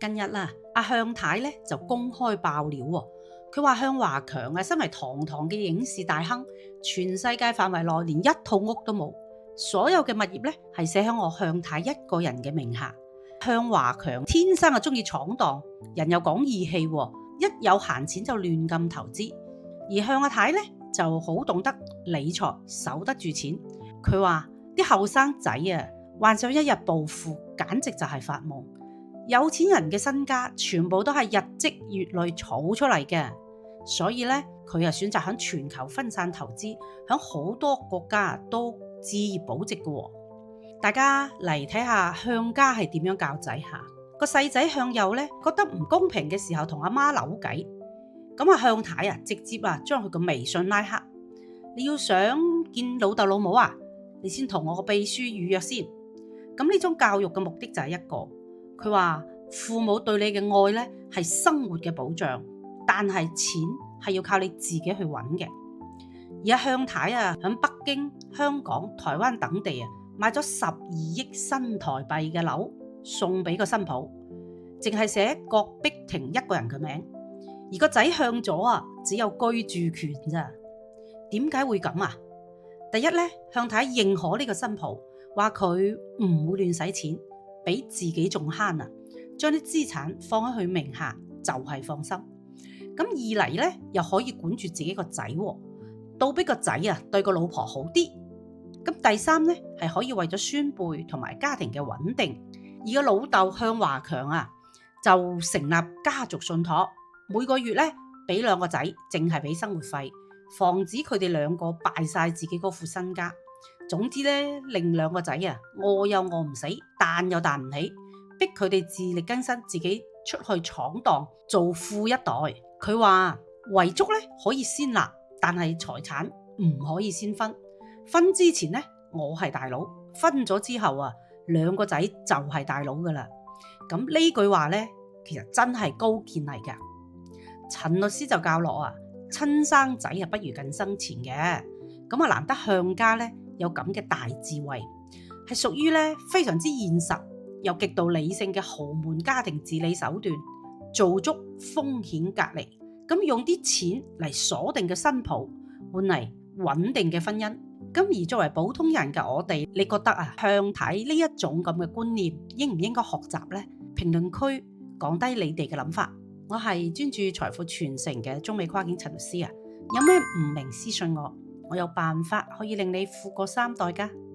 近日啦，阿向太咧就公開爆料喎，佢話向華強身為堂堂嘅影視大亨，全世界範圍內連一套屋都冇，所有嘅物業咧係寫喺我向太一個人嘅名下。向華強天生就中意闖蕩，人又講義氣喎，一有閒錢就亂咁投資。而向阿太咧就好懂得理財，守得住錢。佢話啲後生仔幻想一日暴富，簡直就係發夢。有錢人嘅身家全部都係日積月累儲出嚟嘅，所以咧佢選擇喺全球分散投資，喺好多國家都置業保值嘅。大家嚟睇下向家係點樣教仔下。個細仔向右咧覺得唔公平嘅時候，同阿媽扭計，咁向太直接將佢個微信拉黑。你要想見老豆老母你先同我個秘書預約先。咁呢種教育嘅目的就係一個。佢話父母對你嘅愛咧係生活嘅保障，但係錢係要靠你自己去揾嘅。而向太喺北京、香港、台灣等地買咗12億新台幣嘅樓送俾個新抱，淨係寫郭碧婷一個人嘅名，而個仔向左只有居住權咋？點解會咁啊？第一咧，向太認可呢個新抱，話佢唔會亂使錢，比自己仲慳將啲資產放喺佢名下就係放心。咁二嚟咧，又可以管住自己個仔，倒逼個仔對個老婆好啲。咁第三咧，係可以為咗孫輩同埋家庭嘅穩定。而個老豆向華強就成立家族信託，每個月咧俾兩個仔淨係俾生活費，防止佢哋兩個敗晒自己嗰副身家。總之咧，令兩個仔餓又餓唔死，彈又彈唔起，逼佢哋自力更生，自己出去闖蕩做富一代。佢話遺囑咧可以先立，但係財產唔可以先分。分之前咧，我係大佬；分咗之後兩個仔就係大佬噶啦。咁呢句話咧，其實真係高見嚟噶。陳律師就教落親生仔不如近生錢嘅。咁難得向家咧有咁嘅大智慧，係屬於咧非常之現實又極度理性嘅豪門家庭治理手段，做足風險隔離，咁用啲錢嚟鎖定嘅新抱，換嚟穩定嘅婚姻。咁而作為普通人嘅我哋，你覺得向太呢一種咁嘅觀念應唔應該學習呢？評論區講低你哋嘅諗法。我係專注財富傳承嘅中美跨境陳律師有咩唔明私信我有辦法可以令你富過三代㗎。